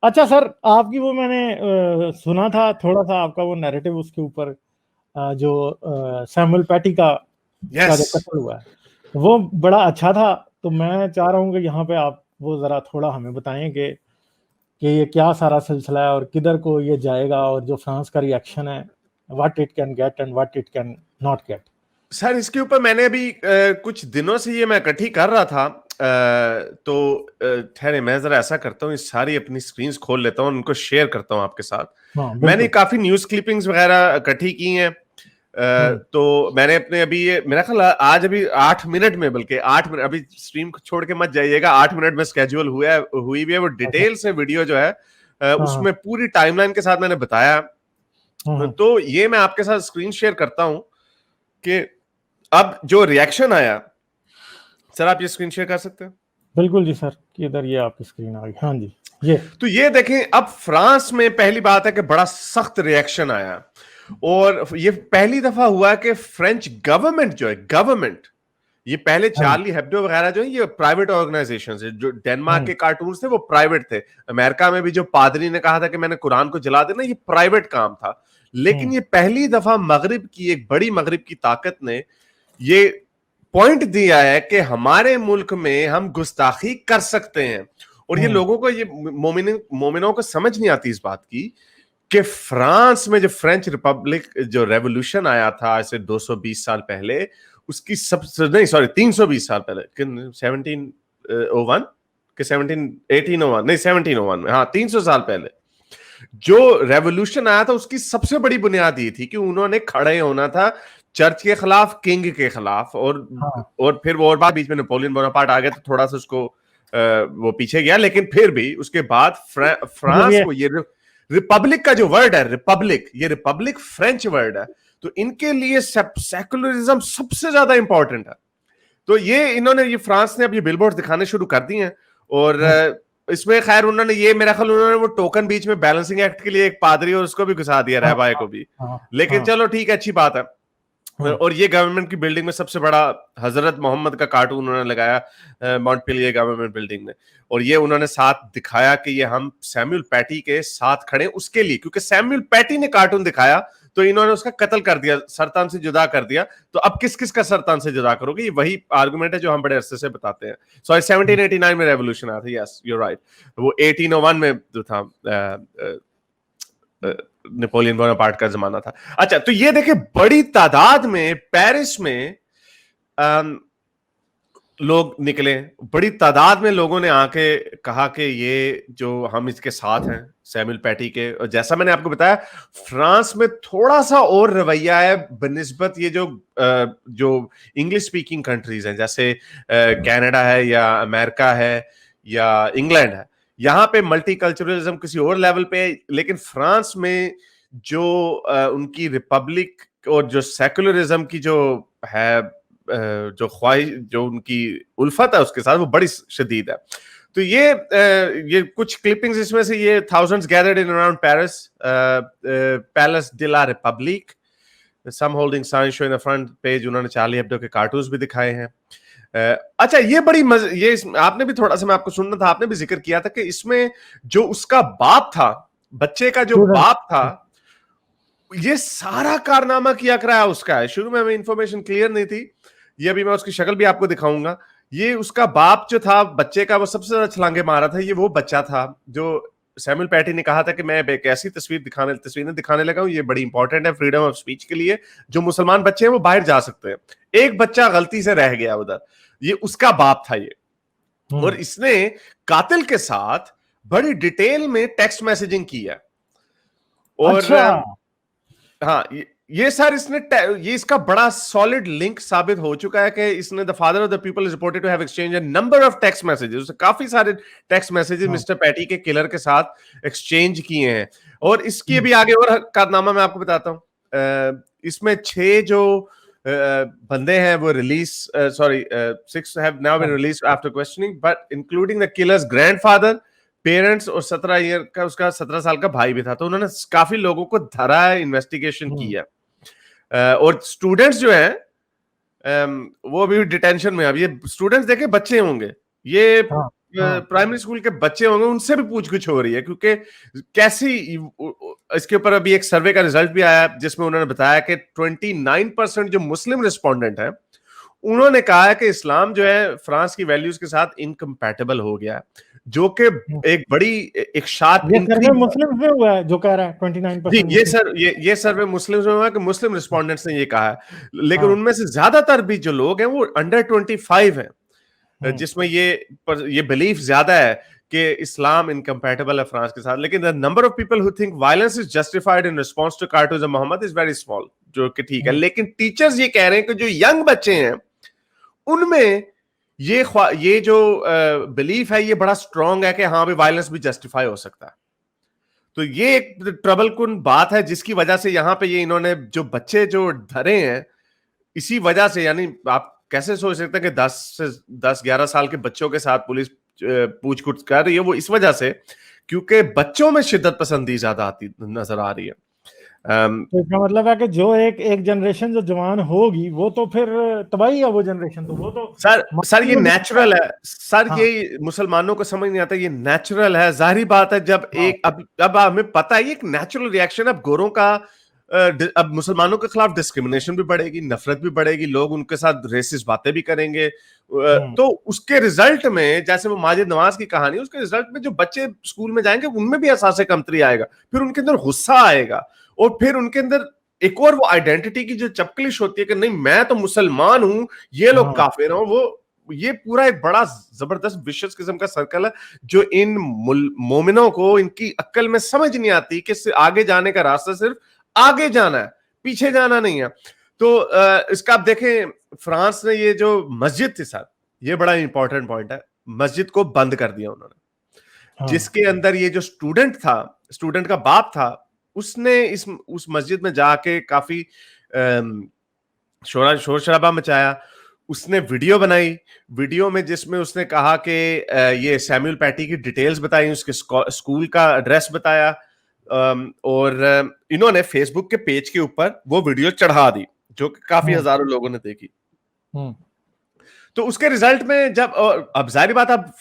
अच्छा सर, आपकी वो मैंने सुना था थोड़ा सा आपका वो नैरेटिव उसके ऊपर, जो सैमुअल पैटी का यस जो कत्ल हुआ है वो बड़ा अच्छा था। तो मैं चाह रहा हूँ कि यहाँ पे आप वो जरा थोड़ा हमें बताएं कि ये क्या सारा सिलसिला है और किधर को ये जाएगा, और जो फ्रांस का रिएक्शन है, what it can get and what it can not gate. Sir, इसके ऊपर मैंने अभी कुछ दिनों से ये मैं इकट्ठी कर रहा था। तो ठहरे, मैं जरा ऐसा करता हूँ, इस सारी अपनी स्क्रीन्स खोल लेता हूँ, उनको शेयर करता हूँ आपके साथ। हाँ मैंने बिल्कुल। काफी न्यूज क्लिपिंग्स वगैरह इकट्ठी की हैं। तो मैंने अपने अभी ये मेरा ख्याल आज अभी 8 मिनट में, बल्कि 8 मिनट, अभी स्ट्रीम छोड़ के मत जाइएगा, 8 मिनट में स्केड्यूल हुई भी है वो अच्छा। डिटेल से वीडियो जो है, हाँ हाँ। उसमें पूरी टाइमलाइन के साथ मैंने बताया। हाँ तो ये मैं आपके साथ स्क्रीन शेयर करता हूं कि अब जो रिएक्शन आया। सर, आप ये स्क्रीन शेयर कर सकते हैं? बिल्कुल जी सर, इधर ये आपकी स्क्रीन आ गई। हाँ जी, ये तो ये देखें, अब फ्रांस में पहली बात है कि बड़ा सख्त रिएक्शन आया, और ये पहली दफा हुआ कि फ्रेंच गवर्नमेंट जो है, गवर्नमेंट, ये पहले हाँ जी। चार्ली हेब्डो वगैरह जो है ये प्राइवेट ऑर्गेनाइजेशन है। जो डेनमार्क हाँ के कार्टून्स थे वो प्राइवेट थे। अमेरिका में भी जो पादरी ने कहा था कि मैंने कुरान को जला देना, ये प्राइवेट काम था। लेकिन हाँ ये पहली दफा मगरिब की, एक बड़ी मगरिब की ताकत ने ये पॉइंट दिया है कि हमारे मुल्क में हम गुस्ताखी कर सकते हैं। और ये हाँ लोगों को, ये मोमिनों को समझ नहीं आती इस बात की कि फ्रांस में जो फ्रेंच रिपब्लिक, जो रेवोल्यूशन आया था ऐसे 220 साल पहले, उसकी सबसे, नहीं सॉरी, 320 साल पहले, 1701 के 1801, नहीं 1701 में, हाँ 300 साल पहले जो रेवोल्यूशन आया था, उसकी सबसे बड़ी बुनियाद ये थी कि उन्होंने खड़े होना था चर्च के खिलाफ, किंग के खिलाफ। हाँ। और फिर वो और बात, बीच में नेपोलियन बोनापार्ट आ गया तो थोड़ा सा उसको वो पीछे गया, लेकिन फिर भी उसके बाद मतलब फ्रांस ये। को, ये रिपब्लिक का जो वर्ड है, रिपब्लिक, ये रिपब्लिक फ्रेंच वर्ड है। तो इनके लिए सेकुलरिज्म सबसे ज्यादा इंपॉर्टेंट है। तो ये इन्होंने, ये फ्रांस ने अब ये बिलबोर्ड दिखाने शुरू कर दिए हैं। और हाँ इसमें खैर उन्होंने ये, मेरा ख्याल उन्होंने वो टोकन बीच में बैलेंसिंग एक्ट के लिए एक पादरी और उसको भी घुसा दिया, हाँ रहबाए हाँ को भी। हाँ लेकिन हाँ चलो ठीक है, अच्छी बात है। हाँ और ये गवर्नमेंट की बिल्डिंग में सबसे बड़ा हजरत मोहम्मद का कार्टून उन्होंने लगाया मॉन्टपेलियर गवर्नमेंट बिल्डिंग में। और ये उन्होंने साथ दिखाया कि ये हम सैमुअल पैटी के साथ खड़े उसके लिए, क्योंकि सैमुअल पैटी ने कार्टून दिखाया तो इन्होंने उसका कत्ल कर दिया, सरतान से जुदा कर दिया। तो अब किस किस का सरतान से जुदा करोगे? ये वही आर्गुमेंट है जो हम बड़े अरसे से बताते हैं। सॉरी, 1789 में रेवोल्यूशन आया था। Yes, you right. वो 1801 में जो था, नेपोलियन बोनापार्ट का जमाना था। अच्छा, तो ये देखिए, बड़ी तादाद में पेरिस में लोग निकले, बड़ी तादाद में लोगों ने आके कहा कि ये जो हम इसके साथ हैं, सैमुअल पैटी के। और जैसा मैंने आपको बताया, फ्रांस में थोड़ा सा और रवैया है बनिस्बत ये जो इंग्लिश स्पीकिंग कंट्रीज हैं, जैसे कनाडा है या अमेरिका है या इंग्लैंड है। यहाँ पे मल्टीकल्चरलिज्म किसी और लेवल पे है, लेकिन फ्रांस में जो उनकी रिपब्लिक और जो सेकुलरिज्म की जो है, जो ख्वाहिश, जो उनकी उल्फत है उसके साथ, वो बड़ी शदीद है। तो ये कुछ क्लिपिंग्स इसमें से, ये thousands gathered in around Paris palace de la republic, some holding sign show in the front page. उन्होंने चार्ली हेब्डो के कार्टून्स भी दिखाए हैं। अच्छा, ये बड़ी आपने भी थोड़ा सा, मैं आपको सुनना था, आपने भी जिक्र किया था कि इसमें जो उसका बाप था, बच्चे का जो स्टूडेंट। बाप था, ये सारा कारनामा किया कराया उसका है। शुरू में हमें इंफॉर्मेशन क्लियर नहीं थी, ये अभी मैं उसकी शक्ल भी आपको दिखाऊंगा। ये उसका बाप जो था बच्चे का, वो सबसे ज्यादा छलांगे मारा था, ये वो बच्चा था जो सैमुअल पैटी ने कहा था कि मैं एक ऐसी तस्वीरें दिखाने लगा हूं, ये बड़ी इंपॉर्टेंट है फ्रीडम ऑफ स्पीच के लिए, जो मुसलमान बच्चे हैं वो बाहर जा सकते हैं। एक बच्चा गलती से रह गया उधर, ये उसका बाप था ये। और इसने कातिल के साथ बड़ी डिटेल में टेक्स्ट मैसेजिंग की है। और अच्छा। हाँ, ये सर, ये इसका बड़ा सॉलिड लिंक साबित हो चुका है कि इसने, the father of the people is reported to have exchange a number of text messages, काफी सारे टेक्स्ट मैसेजेस हाँ मिस्टर पैटी के किलर के साथ एक्सचेंज किए हैं। और इसकी भी आगे और कारनामा मैं आपको बताता हूं। इसमें 6 जो बंदे हैं वो release, sorry 6 have now been हाँ release after questioning, but including the killer's grandfather, parents, और 17 साल का भाई भी था। तो उन्होंने काफी लोगों को धरा है, इन्वेस्टिगेशन की है। और स्टूडेंट्स जो हैं, वो अभी डिटेंशन में। अब ये स्टूडेंट्स देखे बच्चे होंगे, ये हाँ प्राइमरी स्कूल के बच्चे होंगे उनसे भी पूछ-गुछ हो रही है, क्योंकि कैसी इसके ऊपर अभी एक सर्वे का रिजल्ट भी आया जिसमें उन्होंने बताया कि 29% जो मुस्लिम रिस्पोंडेंट हैं उन्होंने कहा है कि इस्लाम जो है फ्रांस की वैल्यूज के साथ इनकम्पैटिबल हो गया है, जो कि एक बड़ी एक शार्प ये सर्वे इंक्रीज। मुस्लिम में हुआ है जो कह रहा है 29%। जी, ये सर्वे मुस्लिम में हुआ है कि मुस्लिम रिस्पोंडेंट्स ने ये कहा है, लेकिन हाँ। उनमें से ज्यादातर भी जो लोग हैं वो अंडर 25 हैं, जिसमें ये बिलीफ ज्यादा है कि इस्लाम इनकम्पैटिबल है फ्रांस के साथ। लेकिन the number of people who think violence is justified in response to cartoons of Muhammad is very small, जो कि ठीक है। लेकिन टीचर्स ये कह रहे हैं कि जो यंग बच्चे हैं उनमें ये जो बिलीफ है ये बड़ा स्ट्रांग है कि हाँ भी वायलेंस भी जस्टिफाई हो सकता है। तो ये एक ट्रबल कुन बात है जिसकी वजह से यहाँ पे ये इन्होंने जो बच्चे जो धरे हैं इसी वजह से, यानी आप कैसे सोच सकते हैं कि 10-11 साल के बच्चों के साथ पुलिस पूछ-गुछ कर रही है, वो इस वजह से क्योंकि बच्चों में शिद्दत पसंदी ज्यादा आती नजर आ रही है। तो इसका मतलब है कि जो एक जनरेशन जो जवान होगी वो तो फिर तबाही है, वो जनरेशन तो वो तो सर ये नेचुरल है सर। हाँ। ये मुसलमानों को समझ नहीं आता, ये नेचुरल है, जाहिर बात है। जब एक अब हमें पता है ये एक नेचुरल रिएक्शन। अब गोरों का अब मुसलमानों के खिलाफ डिस्क्रिमिनेशन भी बढ़ेगी, नफरत भी बढ़ेगी, लोग उनके साथ रेसिस्ट बातें भी करेंगे। तो उसके रिजल्ट में जैसे वो माजिद नवाज की कहानी, उसके रिजल्ट में जो बच्चे स्कूल में जाएंगे उनमें भी एहसास कमतरी आएगा, फिर उनके अंदर गुस्सा आएगा और फिर उनके अंदर एक और वो आइडेंटिटी की जो चपकलिश होती है कि नहीं मैं तो मुसलमान हूं, ये लोग काफिर हैं। वो ये पूरा एक बड़ा जबरदस्त विशेष किस्म का सर्कल है जो इन मोमिनों को इनकी अक्ल में समझ नहीं आती कि आगे जाने का रास्ता सिर्फ आगे जाना है, पीछे जाना नहीं है। तो इसका आप देखें फ्रांस ने ये जो मस्जिद थी सर, ये बड़ा इंपॉर्टेंट पॉइंट है, मस्जिद को बंद कर दिया उन्होंने। जिसके अंदर ये जो स्टूडेंट था, स्टूडेंट का बाप था, उसने उस मस्जिद में जाके काफी शोर शराबा मचाया। उसने वीडियो बनाई, वीडियो में जिसमें उसने कहा कि ये सैमुअल पैटी की डिटेल्स बताई, उसके स्कूल का एड्रेस बताया, और इन्होंने फेसबुक के पेज के ऊपर वो वीडियो चढ़ा दी जो कि काफी हजारों लोगों ने देखी। तो उसके रिजल्ट में जब अब जाहिर बात अब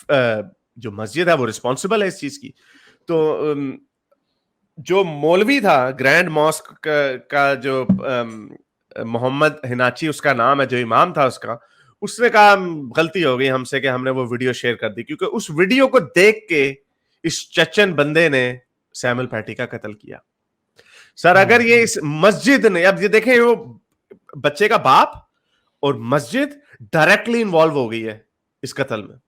जो मस्जिद है वो रिस्पॉन्सिबल है इस चीज की। तो जो मौलवी था ग्रैंड मॉस्क का जो मोहम्मद हिनाची उसका नाम है, जो इमाम था उसने कहा गलती हो गई हमसे कि हमने वो वीडियो शेयर कर दी, क्योंकि उस वीडियो को देख के इस चचन बंदे ने सैमुअल पैटी का कत्ल किया। सर अगर ये इस मस्जिद ने, अब ये देखें वो बच्चे का बाप और मस्जिद डायरेक्टली इन्वॉल्व हो गई है इस कत्ल में।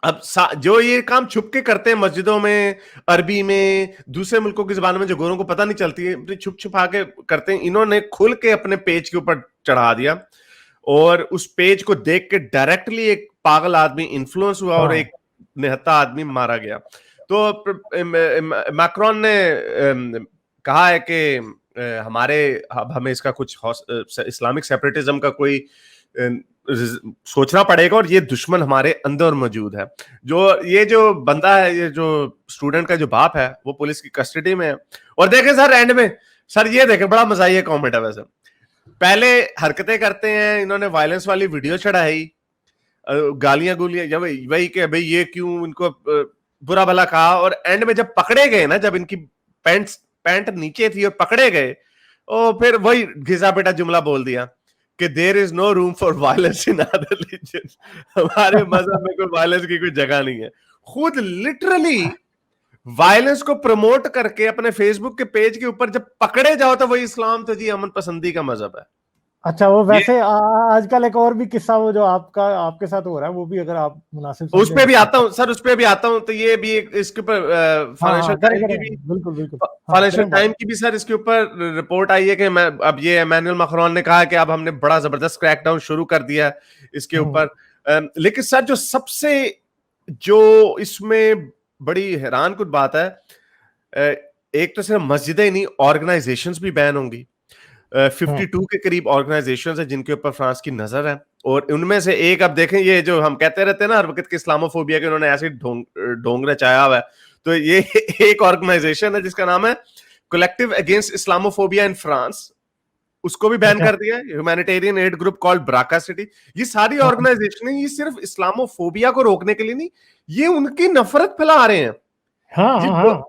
अब जो ये काम छुप के करते हैं मस्जिदों में, अरबी में, दूसरे मुल्कों की जुबान में जो गोरों को पता नहीं चलती है, छुप छुपा के करते हैं, इन्होंने खुल के अपने पेज के ऊपर चढ़ा दिया और उस पेज को देख के डायरेक्टली एक पागल आदमी इन्फ्लुएंस हुआ और एक निहत्था आदमी मारा गया। तो मैक्रोन ने कहा है कि हमें इसका कुछ इस्लामिक सेपरेटिज्म का कोई सोचना पड़ेगा और ये दुश्मन हमारे अंदर मौजूद है। ये जो बंदा है, ये जो स्टूडेंट का जो बाप है, वो पुलिस की कस्टडी में है। और देखें सर एंड में, सर ये देखें बड़ा मजाही कॉमेंट है। वैसे पहले हरकतें करते हैं, इन्होंने वायलेंस वाली वीडियो चढ़ाई, गालियां गुलियां वही कि भाई ये क्यों इनको बुरा भला कहा, और एंड में जब पकड़े गए ना, जब इनकी पैंट नीचे थी और पकड़े गए, और फिर वही घिसा पेटा जुमला बोल दिया कि there is no room for violence in other religion. हमारे मजहब में कोई वायलेंस की कोई जगह नहीं है। खुद लिटरली वायलेंस को प्रमोट करके अपने फेसबुक के पेज के ऊपर जब पकड़े जाओ तो वही इस्लाम तो जी अमन पसंदी का मजहब है। अच्छा, वो वैसे आजकल एक और भी किस्सा वो जो आपके साथ हो रहा है, वो भी अगर आप मुनासिब उस पे भी आता हूं सर, उस पे भी आता हूं। तो ये भी एक इसके ऊपर फाइनेंशियल टाइम की भी सर इसके ऊपर रिपोर्ट आई है कि अब ये इमैनुअल मैक्रोन ने कहा कि अब हमने बड़ा जबरदस्त क्रैकडाउन शुरू कर दिया इसके ऊपर। लेकिन सर जो इसमें बड़ी हैरान कुछ बात है, एक तो सिर्फ मस्जिदें नहीं, ऑर्गेनाइजेशंस भी बैन होंगी। 52 के करीब ऑर्गेनाइजेशंस है जिनके ऊपर फ्रांस की नजर है, और उनमें से एक, अब देखें ये जो हम कहते रहते हैं ना हर वक्त के इस्लामोफोबिया के, उन्होंने ऐसे ढोंग रचाया हुआ है। तो ये एक ऑर्गेनाइजेशन है जिसका नाम है collective against Islamophobia in France, उसको भी बैन कर दिया है। Humanitarian ad group called BRCA city, ये सारी ऑर्गेनाइजेशन है, ये सिर्फ इस्लामोफोबिया को रोकने के लिए नहीं, ये उनकी नफरत फैला रहे हैं। हाँ हाँ हाँ,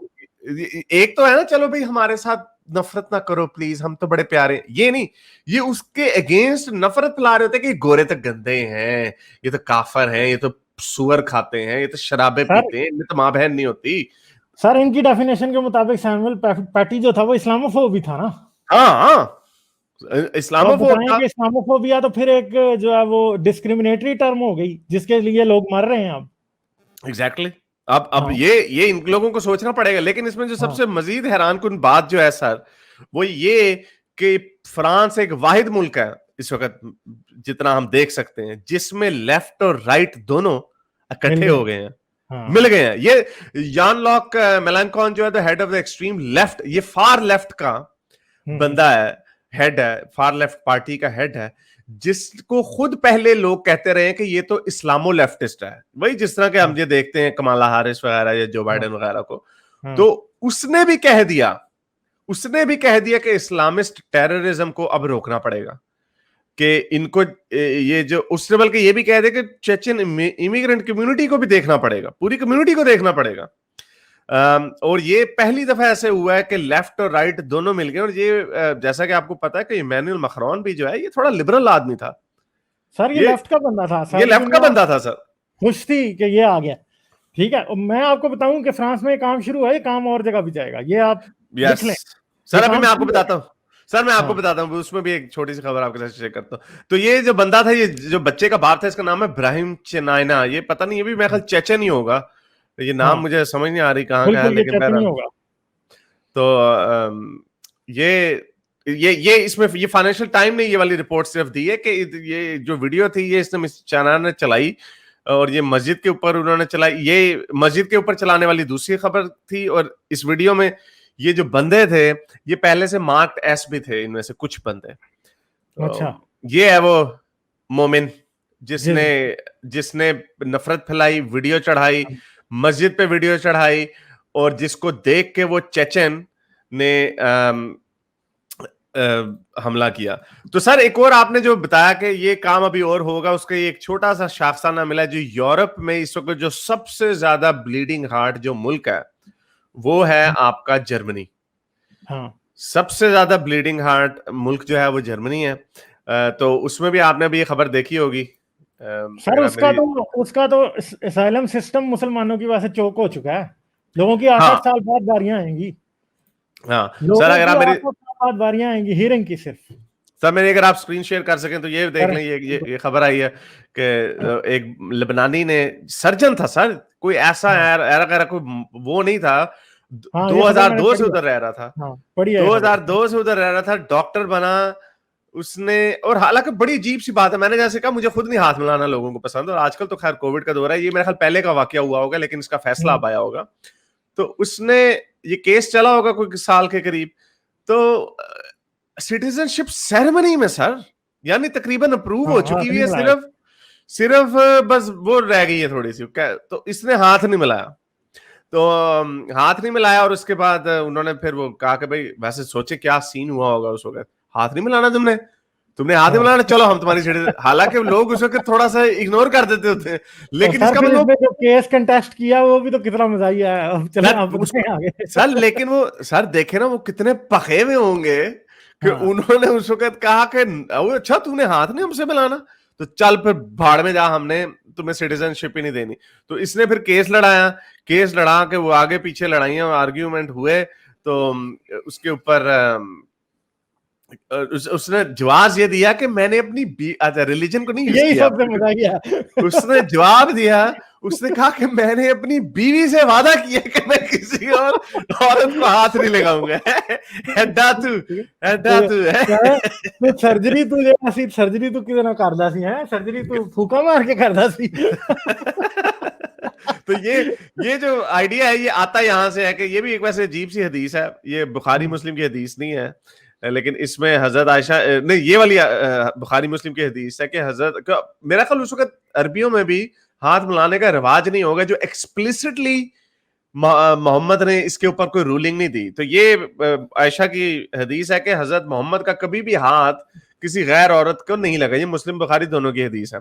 एक तो है ना, चलो भाई हमारे साथ नफरत ना करो प्लीज, हम तो बड़े प्यारे, ये नहीं, ये उसके अगेंस्ट नफरत फैला रहे होते हैं कि गोरे तो गंदे हैं, ये तो काफर हैं, ये तो सुअर खाते हैं, ये तो शराबे पीते हैं, इनमें तो माँ बहन नहीं होती। सर इनकी डेफिनेशन के मुताबिक सैमुअल पैटी जो था वो इस्लामोफोब ही था ना। हाँ हाँ, इस्लामोफोब था। कि इस्लामोफोबिया तो फिर एक जो है वो डिस्क्रिमिनेटरी टर्म हो गई जिसके लिए लोग मर रहे हैं अब। एग्जैक्टली अब ये इन लोगों को सोचना पड़ेगा। लेकिन इसमें जो सबसे मजीद हैरानकुन बात जो है सर, वो ये कि फ्रांस एक वाहिद मुल्क है इस वक्त, जितना हम देख सकते हैं, जिसमें लेफ्ट और राइट दोनों इकट्ठे हो गए हैं, मिल गए हैं। ये यान लॉक मेलानकॉन जो है the head of the extreme left, ये फार लेफ्ट का बंदा है, हेड है, फार लेफ्ट पार्टी का हेड है, जिसको खुद पहले लोग कहते रहे कि ये तो इस्लामो लेफ्टिस्ट है, वही जिस तरह के हम ये देखते हैं कमाला हारिस वगैरह या जो बाइडेन वगैरह को। तो उसने भी कह दिया कि इस्लामिस्ट टेररिज्म को अब रोकना पड़ेगा, कि इनको ये जो, उसने बल्कि ये भी कह दिया कि चेचन इमिग्रेंट कम्युनिटी को भी देखना पड़ेगा, पूरी कम्युनिटी को देखना पड़ेगा। और ये पहली दफा ऐसे हुआ है कि लेफ्ट और राइट दोनों मिल गए। और ये जैसा कि आपको पता है कि इमैनुअल मैक्रोन भी जो है ये थोड़ा लिबरल आदमी था सर, ये लेफ्ट का बंदा था सर, ये लेफ्ट का बंदा था सर, खुश थी कि ये आ गया। ठीक है, मैं आपको बताऊं कि फ्रांस में काम शुरू हुआ है, काम और जगह भी जाएगा, ये आप लिख लें सर। अभी मैं आपको बताता हूँ सर, मैं आपको बताता हूँ, उसमें भी एक छोटी सी खबर आपके साथ शेयर करता हूँ। तो ये जो बंदा था, ये जो बच्चे का बाप था, इसका नाम है ब्राहिम चेनाइना। ये पता नहीं, ये भी मेरे ख्याल चेचन ही होगा, ये नाम मुझे समझ नहीं आ रही कहाँ का है, लेकिन नहीं होगा। तो ये इसमें ये फाइनेंशियल टाइम ने ये वाली रिपोर्ट सिर्फ दी है कि ये जो वीडियो थी ये इसने मिस्टर चेनाइना ने चलाई, और ये मस्जिद के ऊपर उन्होंने चलाई, ये मस्जिद के ऊपर चलाने वाली दूसरी खबर थी। और इस वीडियो में ये जो बंदे थे, ये पहले से मार्क्ड एस भी थे, इनमें से कुछ बंदे। अच्छा, ये है वो मोमिन जिसने नफरत फैलाई, वीडियो चढ़ाई, मस्जिद पे वीडियो चढ़ाई, और जिसको देख के वो चेचन ने हमला किया। तो सर एक और आपने जो बताया कि ये काम अभी और होगा, उसका एक छोटा सा शाफसाना मिला, जो यूरोप में इस वक्त जो सबसे ज्यादा ब्लीडिंग हार्ट जो मुल्क है वो है आपका जर्मनी। सबसे ज्यादा ब्लीडिंग हार्ट मुल्क जो है वो जर्मनी है। तो उसमें भी आपने भी ये खबर देखी होगी सर। उसका तो असाइलम सिस्टम मुसलमानों की वजह से चौक हो चुका है, लोगों की 8 साल बाद बारियां आएंगी। हाँ सर, अगर आप मेरी बाद बारियां आएंगी हीरिंग की सिर्फ। सर मेरे, अगर आप स्क्रीन शेयर कर सकें तो ये देख लें, ये खबर आई है कि एक लेबनानी ने, सर्जन था सर, कोई ऐसा कोई वो नहीं था, 2002 से उधर रह रहा था, 2002 से उधर रह रहा था, डॉक्टर बना उसने। और हालांकि बड़ी अजीब सी बात है, मैंने जैसे कहा मुझे खुद नहीं हाथ मिलाना लोगों को पसंद, और आजकल तो खैर कोविड का दौर है, ये मेरे ख्याल पहले का वाकया हुआ होगा, लेकिन इसका फैसला अब आया होगा। तो उसने, ये केस चला होगा कोई साल के करीब, तो सिटीजनशिप सेरेमनी में सर, यानी तकरीबन अप्रूव हो चुकी हुई है, सिर्फ बस वो रह गई है थोड़ी सी, तो इसने हाथ नहीं मिलाया। तो हाथ नहीं मिलाया, और उसके बाद उन्होंने फिर वो कहा कि भाई वैसे सोचे क्या सीन हुआ होगा उस वक्त, हाथ नहीं मिलाना तुमने हाथ नहीं मिलाना, चलो हम तुम्हारी सिटीजन। हालांकि लोग उस वक्त थोड़ा सा इग्नोर कर देते होते हैं, लेकिन इसका मतलब जो केस कंटेस्ट किया वो भी तो कितना मजा ही आया। अब चलो आगे सर, लेकिन वो सर देखे ना वो कितने पखे हुए होंगे कि उन्होंने उस वक्त कहा कि अच्छा तूने हाथ नहीं हमसे मिलाना, तो चल फिर भाड़ में जा, हमने तुम्हें सिटीजनशिप ही नहीं देनी। तो इसने फिर केस लड़ा के वो आगे पीछे लड़ाइयां आर्ग्यूमेंट हुए, तो उसके ऊपर उसने जवाब ये दिया कि मैंने अपनी रिलीजन को नहीं यूज किया, सबसे मजा किया। उसने जवाब दिया, उसने कहा कि मैंने अपनी बीवी से वादा किया कि मैं किसी और औरत को हाथ नहीं लगाऊंगा। एडा तू सर्जरी तू कितना करदा सी है, सर्जरी तू फूका मार के करदा सी। तो ये जो आइडिया है ये आता यहां से है कि ये भी एक वैसे अजीब सी हदीस है, ये बुखारी मुस्लिम की हदीस नहीं है, लेकिन इसमें हजरत आयशा नहीं, ये वाली बुखारी मुस्लिम की हदीस है कि हजरत, मेरा ख्याल उस वक्त अरबियों में भी हाथ मिलाने का रिवाज नहीं होगा जो एक्सप्लिसिटली मोहम्मद ने इसके ऊपर कोई रूलिंग नहीं दी। तो ये आयशा की हदीस है कि हजरत मोहम्मद का कभी भी हाथ किसी गैर औरत को नहीं लगा। ये मुस्लिम बुखारी दोनों की हदीस है।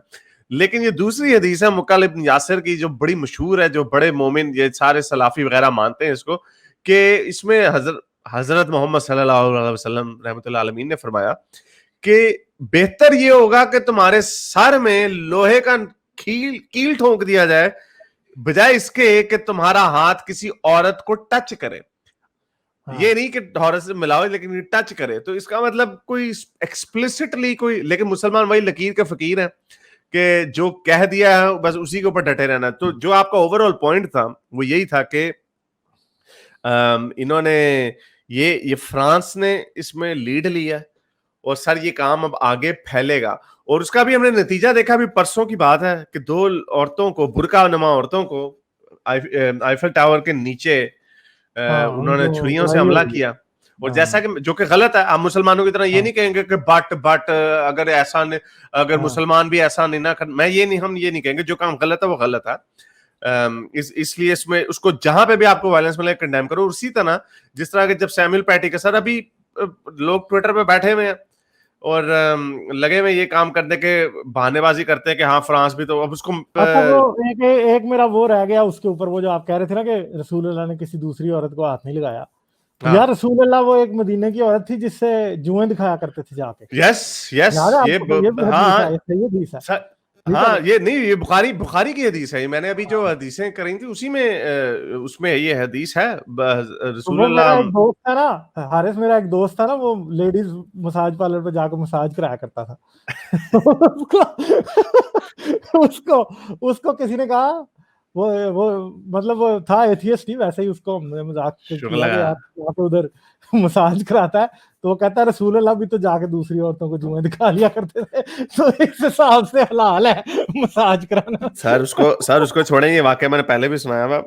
लेकिन ये दूसरी हदीस है मुक्काल इब्न यासिर की, जो बड़ी मशहूर है, जो बड़े मोमिन, ये सारे सलाफी वगैरह मानते हैं इसको, कि इसमें हजरत मोहम्मद सल्लल्लाहु अलैहि वसल्लम रहमतुल्लाह अलमीन ने फरमाया कि बेहतर ये होगा कि तुम्हारे सर में लोहे का कील ठोक दिया जाए, बजाय इसके कि तुम्हारा हाथ किसी औरत को टच करे। हाँ। ये नहीं कि औरत से मिलाओ, लेकिन टच करे। तो इसका मतलब कोई एक्सप्लिसिटली कोई, लेकिन मुसलमान वही लकीर के फकीर है कि जो कह दिया है बस उसी के ऊपर डटे रहना। तो जो आपका ओवरऑल पॉइंट था वो यही था कि इन्होंने ये फ्रांस ने इसमें लीड लिया और सर ये काम अब आगे फैलेगा। और उसका भी हमने नतीजा देखा। अभी परसों की बात है कि 2 औरतों को, बुर्का नुमा औरतों को आईफल टावर के नीचे हाँ, उन्होंने उनको छुरियों से लड़ाई हो हमला गई। किया। और हाँ, जैसा कि जो कि गलत है, आप मुसलमानों की तरह ये हाँ, नहीं कहेंगे कि बट अगर ऐसा नहीं, अगर हाँ, मुसलमान भी ऐसा नहीं ना कर, मैं ये नहीं, हम ये नहीं कहेंगे। जो काम गलत है वो गलत है। इसलिए इसमें उसको जहां पे भी आपको वायलेंस मिले कंडेम करो। उसी तरह जिस तरह के जब सैमुअल पैटी के सर, अभी लोग ट्विटर पे बैठे हुए हैं और लगे हुए ये काम करने के बहानेबाजी करते हैं कि हाँ फ्रांस भी, तो अब उसको अच्छा, वो एक मेरा वो रह गया उसके ऊपर, वो जो आप कह रहे थे ना कि रसूल अल्लाह ने किसी दूसरी औरत को हाथ नहीं लगाया। हाँ, यार रसूल अल्लाह वो एक मदीने की औरत थी जिससे जुएं दिखाया करते थे जाके। यस यस, याद है ये आपको? ये भी हदीस है, हाँ ये हदीस है, ठीक है। हाँ, ये नहीं, ये बुखारी की हदीस है। ये मैंने अभी जो हदीसें करी थी उसी में उसमें ये हदीस है। तो वो मेरा रसूलुल्लाह। एक दोस्त था ना, हारिस, मेरा एक दोस्त था ना, वो लेडीज मसाज पार्लर पे जाकर मसाज कराया करता था। उसको उसको किसी ने कहा, वो मतलब वो था एथियस्ट ही, वैसे ही उसको हमने मजाक किया शुक्ला। कि यार वहाँ पे उधर मसाज कराता है। तो वो कहता है रसूल अल्लाह भी तो जाके दूसरी औरतों को जुएं दिखा लिया करते थे। तो इस हिसाब से हलाल है मसाज कराना। सर उसको छोड़ेंगे। वाकई मैंने पहले भी सुनाया हुआ,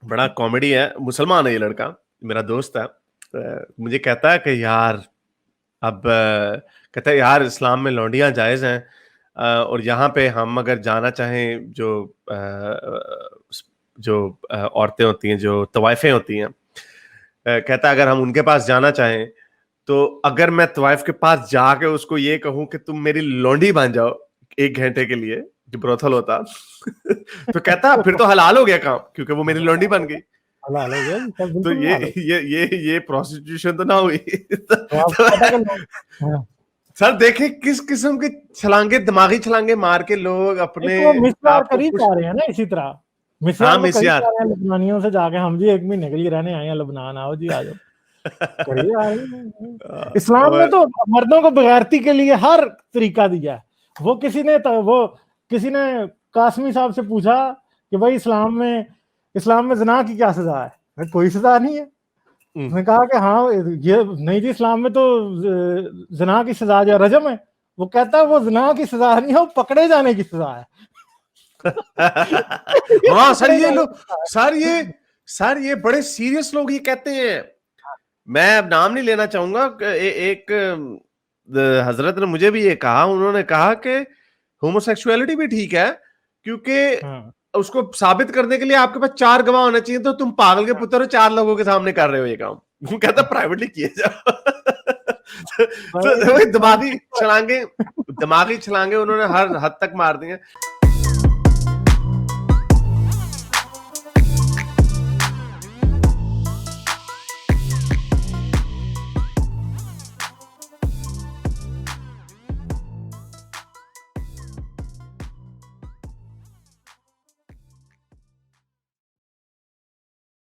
बड़ा कॉमेडी है। मुसलमान है ये लड़का, मेरा दोस्त है। मुझे कहता है कि यार अब कहता है यार इस्लाम में लौंडियां जायज हैं, और यहाँ पे हम अगर जाना चाहें, जो औरतें होती हैं, जो तवाइफें होती हैं, कहता है अगर हम उनके पास जाना चाहें, तो अगर मैं तवाइफ के पास जाके उसको ये कहूं कि तुम मेरी लौंडी बन जाओ 1 घंटे के लिए, जो ब्रोथल होता तो कहता फिर तो हलाल हो गया काम, क्योंकि वो मेरी लौंडी बन गई। हलाल हो गया, सब तो बिल्कुल हलाल हो गया। ये प्रोस्टिट्यूशन तो ना हुई। तो आपको पता है कि हाँ, सर देखे किस किस्म के छलांगे, दिमागी छलांगे मार के लोग एक अपने तो मिसयार आप को करी खुश। जा रहे हैं ना इसी तरह। हाँ मिसयार तो मिस करी यार। जा रहे हैं लबनानियों से जाके, हम जी 1 महीने के लिए रहने आए हैं लबनान, आओ जी आ जाओ, करी जा रही है। इस्लाम में और तो मर्दों को बगैरती के लिए हर तरीका दिया है। वो किसी ने कासमी साहब से पूछा कि भाई इस्लाम में जना की क्या सजा है? कोई सजा नहीं है। उसने कहा कि हाँ ये नहीं जी, इस्लाम में तो जना की सजा जो रजम है। वो कहता है वो जना की सजा नहीं है, वो पकड़े जाने की सजा है। हाँ सर, पकड़े ये जाने लोग, की सजा है। सर ये बड़े सीरियस लोग ये कहते हैं। मैं अब नाम नहीं लेना चाहूंगा। एक हजरत ने मुझे भी ये कहा, उन्होंने कहा कि होमोसेक्सुअलिटी भी ठीक है, क्योंकि हाँ, उसको साबित करने के लिए आपके पास 4 गवाह होने चाहिए। तो तुम पागल के पुत्र हो, 4 लोगों के सामने कर रहे हो ये काम। वो कहता प्राइवेटली किए जाओ। तो वही दिमागी छलांगे उन्होंने हर हद तक मार दी हैं।